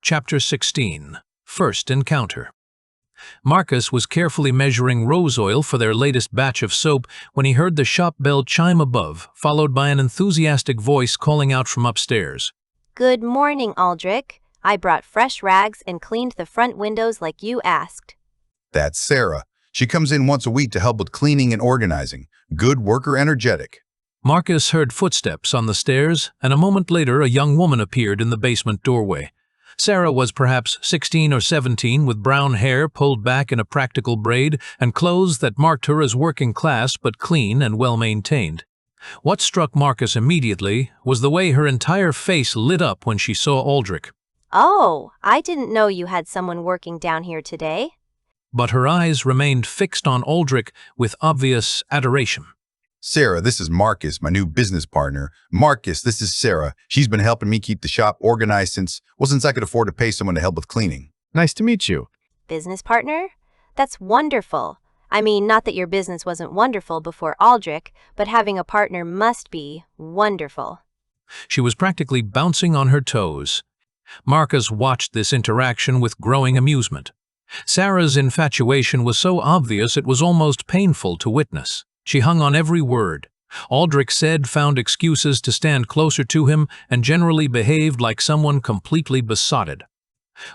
Chapter 16. First Encounter. Marcus was carefully measuring rose oil for their latest batch of soap when he heard the shop bell chime above, followed by an enthusiastic voice calling out from upstairs. Good morning, Aldrich. I brought fresh rags and cleaned the front windows like you asked. That's Sarah. She comes in once a week to help with cleaning and organizing. Good worker, energetic. Marcus heard footsteps on the stairs, and a moment later a young woman appeared in the basement doorway. Sarah was perhaps 16 or 17, with brown hair pulled back in a practical braid and clothes that marked her as working class but clean and well-maintained. What struck Marcus immediately was the way her entire face lit up when she saw Aldrich. Oh, I didn't know you had someone working down here today. But her eyes remained fixed on Aldrich with obvious adoration. Sarah, this is Marcus, my new business partner. Marcus, this is Sarah. She's been helping me keep the shop organized since I could afford to pay someone to help with cleaning. Nice to meet you. Business partner? That's wonderful. I mean, not that your business wasn't wonderful before Aldrich, but having a partner must be wonderful. She was practically bouncing on her toes. Marcus watched this interaction with growing amusement. Sarah's infatuation was so obvious it was almost painful to witness. She hung on every word. Aldrich said, found excuses to stand closer to him, and generally behaved like someone completely besotted.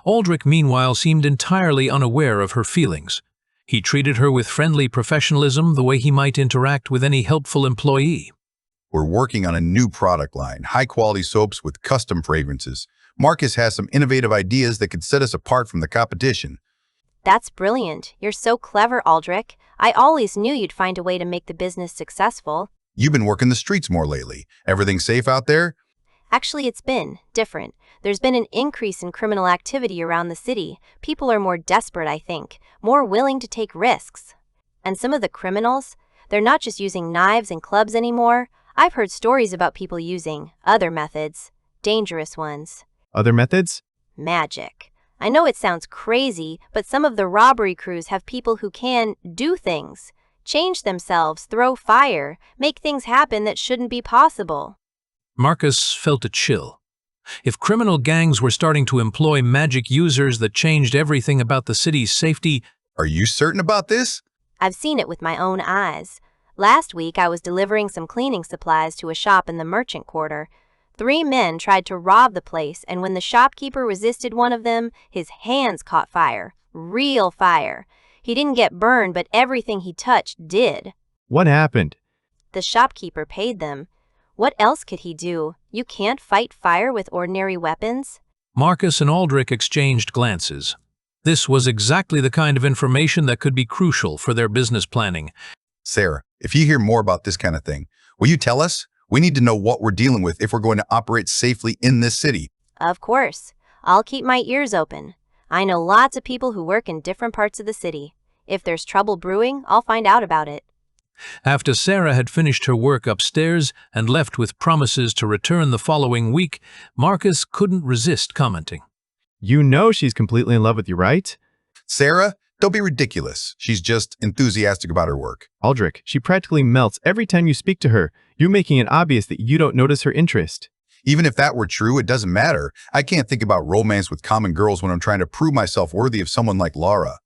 Aldrich, meanwhile, seemed entirely unaware of her feelings. He treated her with friendly professionalism, the way he might interact with any helpful employee. We're working on a new product line, high-quality soaps with custom fragrances. Marcus has some innovative ideas that could set us apart from the competition. That's brilliant. You're so clever, Aldrich. I always knew you'd find a way to make the business successful. You've been working the streets more lately. Everything safe out there? Actually, it's been different. There's been an increase in criminal activity around the city. People are more desperate, I think, more willing to take risks. And some of the criminals, they're not just using knives and clubs anymore. I've heard stories about people using other methods, dangerous ones. Other methods? Magic. I know it sounds crazy, but some of the robbery crews have people who can do things, change themselves, throw fire, make things happen that shouldn't be possible. Marcus felt a chill. If criminal gangs were starting to employ magic users that changed everything about the city's safety... Are you certain about this? I've seen it with my own eyes. Last week I was delivering some cleaning supplies to a shop in the merchant quarter. 3 men tried to rob the place, and when the shopkeeper resisted one of them, his hands caught fire. Real fire. He didn't get burned, but everything he touched did. What happened? The shopkeeper paid them. What else could he do? You can't fight fire with ordinary weapons. Marcus and Aldrich exchanged glances. This was exactly the kind of information that could be crucial for their business planning. Sarah, if you hear more about this kind of thing, will you tell us? We need to know what we're dealing with if we're going to operate safely in this city. Of course. I'll keep my ears open. I know lots of people who work in different parts of the city. If there's trouble brewing, I'll find out about it. After Sarah had finished her work upstairs and left with promises to return the following week, Marcus couldn't resist commenting. You know she's completely in love with you, right? Sarah, don't be ridiculous. She's just enthusiastic about her work. Aldrich, she practically melts every time you speak to her. You're making it obvious that you don't notice her interest. Even if that were true, it doesn't matter. I can't think about romance with common girls when I'm trying to prove myself worthy of someone like Laura.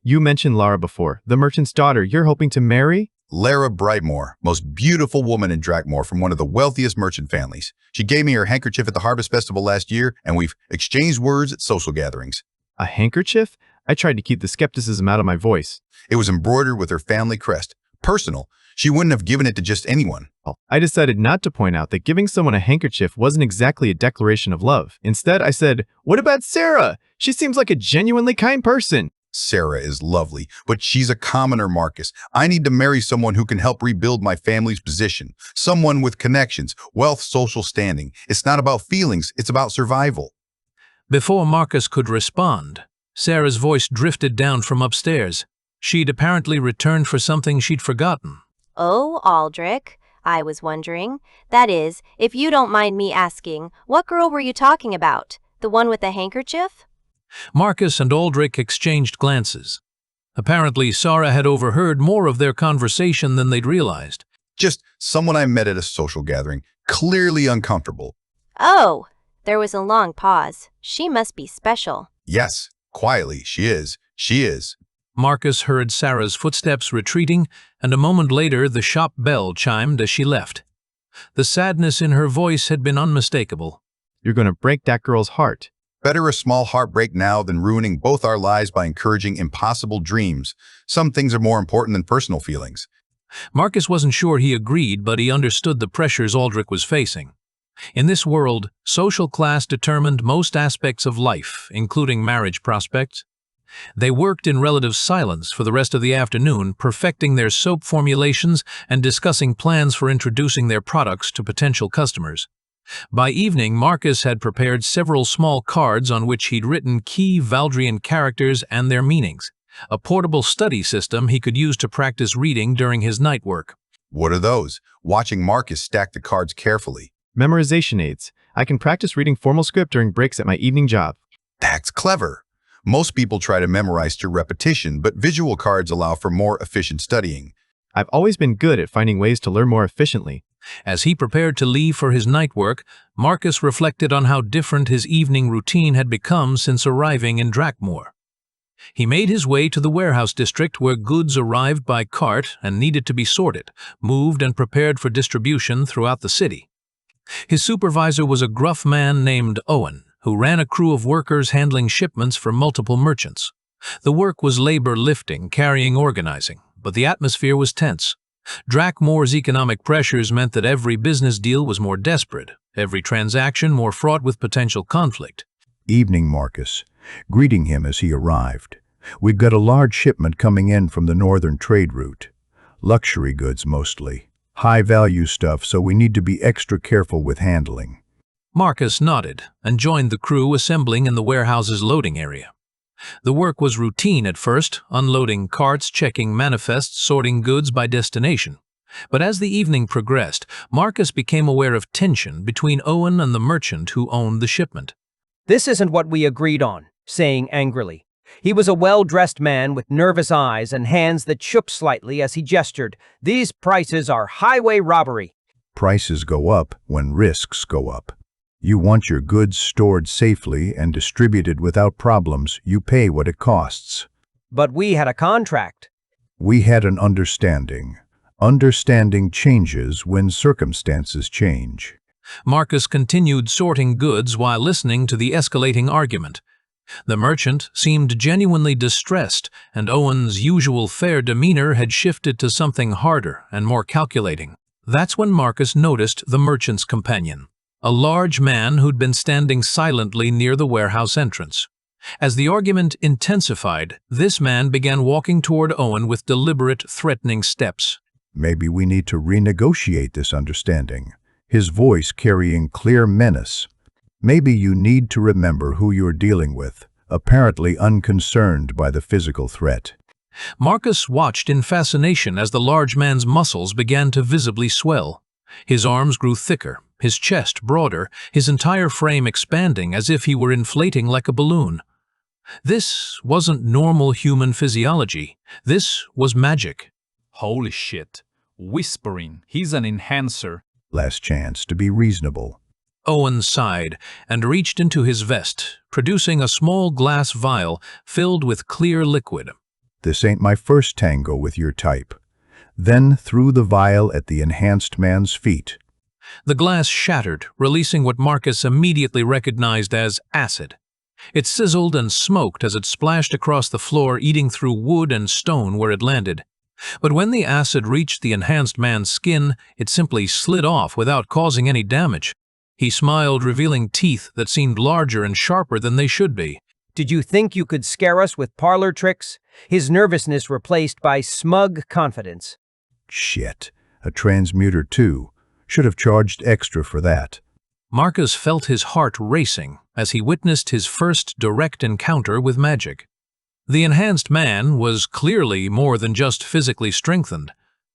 You mentioned Laura before, the merchant's daughter you're hoping to marry? Lara Brightmore, most beautiful woman in Drakmore from one of the wealthiest merchant families. She gave me her handkerchief at the Harvest Festival last year, and we've exchanged words at social gatherings. A handkerchief? I tried to keep the skepticism out of my voice. It was embroidered with her family crest. Personal. She wouldn't have given it to just anyone. I decided not to point out that giving someone a handkerchief wasn't exactly a declaration of love. Instead, I said, "What about Sarah? She seems like a genuinely kind person." Sarah is lovely, but she's a commoner, Marcus. I need to marry someone who can help rebuild my family's position. Someone with connections, wealth, social standing. It's not about feelings, it's about survival. Before Marcus could respond, Sarah's voice drifted down from upstairs. She'd apparently returned for something she'd forgotten. Oh, Aldrich, I was wondering. That is, if you don't mind me asking, what girl were you talking about? The one with the handkerchief? Marcus and Aldrich exchanged glances. Apparently, Sarah had overheard more of their conversation than they'd realized. Just someone I met at a social gathering, clearly uncomfortable. Oh, There was a long pause. She must be special. Yes, quietly, she is. She is. Marcus heard Sarah's footsteps retreating, and a moment later the shop bell chimed as she left. The sadness in her voice had been unmistakable. You're going to break that girl's heart. Better a small heartbreak now than ruining both our lives by encouraging impossible dreams. Some things are more important than personal feelings. Marcus wasn't sure he agreed, but he understood the pressures Aldrich was facing. In this world, social class determined most aspects of life, including marriage prospects. They worked in relative silence for the rest of the afternoon, perfecting their soap formulations and discussing plans for introducing their products to potential customers. By evening, Marcus had prepared several small cards on which he'd written key Valdrian characters and their meanings, a portable study system he could use to practice reading during his night work. What are those? Watching Marcus stack the cards carefully. Memorization aids. I can practice reading formal script during breaks at my evening job. That's clever. Most people try to memorize through repetition, but visual cards allow for more efficient studying. I've always been good at finding ways to learn more efficiently. As he prepared to leave for his night work, Marcus reflected on how different his evening routine had become since arriving in Drakmore. He made his way to the warehouse district where goods arrived by cart and needed to be sorted, moved and prepared for distribution throughout the city. His supervisor was a gruff man named Owen, who ran a crew of workers handling shipments for multiple merchants. The work was labor lifting, carrying, organizing, but the atmosphere was tense. Drakmore's economic pressures meant that every business deal was more desperate, every transaction more fraught with potential conflict. Evening, Marcus. Greeting him as he arrived. We've got a large shipment coming in from the northern trade route. Luxury goods mostly. High-value stuff, so we need to be extra careful with handling. Marcus nodded and joined the crew assembling in the warehouse's loading area. The work was routine at first, unloading carts, checking manifests, sorting goods by destination. But as the evening progressed, Marcus became aware of tension between Owen and the merchant who owned the shipment. "This isn't what we agreed on," saying angrily. He was a well-dressed man with nervous eyes and hands that shook slightly as he gestured. "These prices are highway robbery." Prices go up when risks go up. You want your goods stored safely and distributed without problems. You pay what it costs. "But we had a contract." We had an understanding. Understanding changes when circumstances change. Marcus continued sorting goods while listening to the escalating argument. The merchant seemed genuinely distressed, and Owen's usual fair demeanor had shifted to something harder and more calculating. That's when Marcus noticed the merchant's companion, a large man who'd been standing silently near the warehouse entrance. As the argument intensified, this man began walking toward Owen with deliberate, threatening steps. Maybe we need to renegotiate this understanding. His voice carrying clear menace. Maybe you need to remember who you're dealing with, apparently unconcerned by the physical threat. Marcus watched in fascination as the large man's muscles began to visibly swell. His arms grew thicker, his chest broader, his entire frame expanding as if he were inflating like a balloon. This wasn't normal human physiology. This was magic. Holy shit. Whispering. He's an enhancer. Last chance to be reasonable. Owen sighed and reached into his vest, producing a small glass vial filled with clear liquid. This ain't my first tango with your type. Then threw the vial at the enhanced man's feet. The glass shattered, releasing what Marcus immediately recognized as acid. It sizzled and smoked as it splashed across the floor, eating through wood and stone where it landed. But when the acid reached the enhanced man's skin, it simply slid off without causing any damage. He smiled, revealing teeth that seemed larger and sharper than they should be. "Did you think you could scare us with parlor tricks?" His nervousness replaced by smug confidence. Shit. A transmuter too. Should have charged extra for that. Marcus felt his heart racing as he witnessed his first direct encounter with magic. The enhanced man was clearly more than just physically strengthened.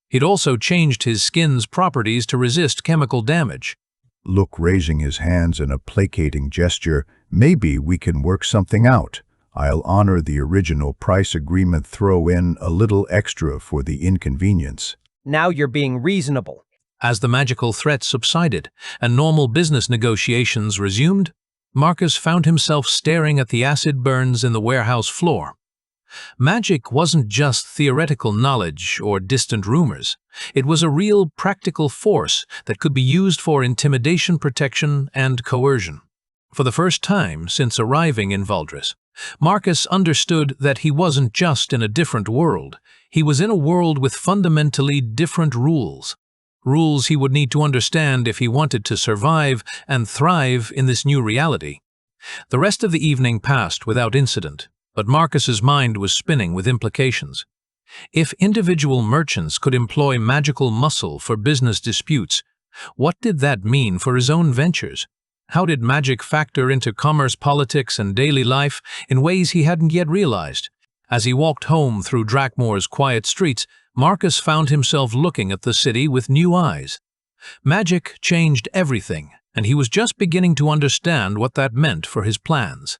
He'd also changed his skin's properties to resist chemical damage. Look, raising his hands in a placating gesture, maybe we can work something out. I'll honor the original price agreement, throw in a little extra for the inconvenience. "Now you're being reasonable." As the magical threat subsided and normal business negotiations resumed, Marcus found himself staring at the acid burns in the warehouse floor. Magic wasn't just theoretical knowledge or distant rumors. It was a real practical force that could be used for intimidation, protection, and coercion. For the first time since arriving in Valdres, Marcus understood that he wasn't just in a different world. He was in a world with fundamentally different rules. Rules he would need to understand if he wanted to survive and thrive in this new reality. The rest of the evening passed without incident, but Marcus's mind was spinning with implications. If individual merchants could employ magical muscle for business disputes, what did that mean for his own ventures? How did magic factor into commerce, politics, and daily life in ways he hadn't yet realized? As he walked home through Drakmoor's quiet streets, Marcus found himself looking at the city with new eyes. Magic changed everything, and he was just beginning to understand what that meant for his plans.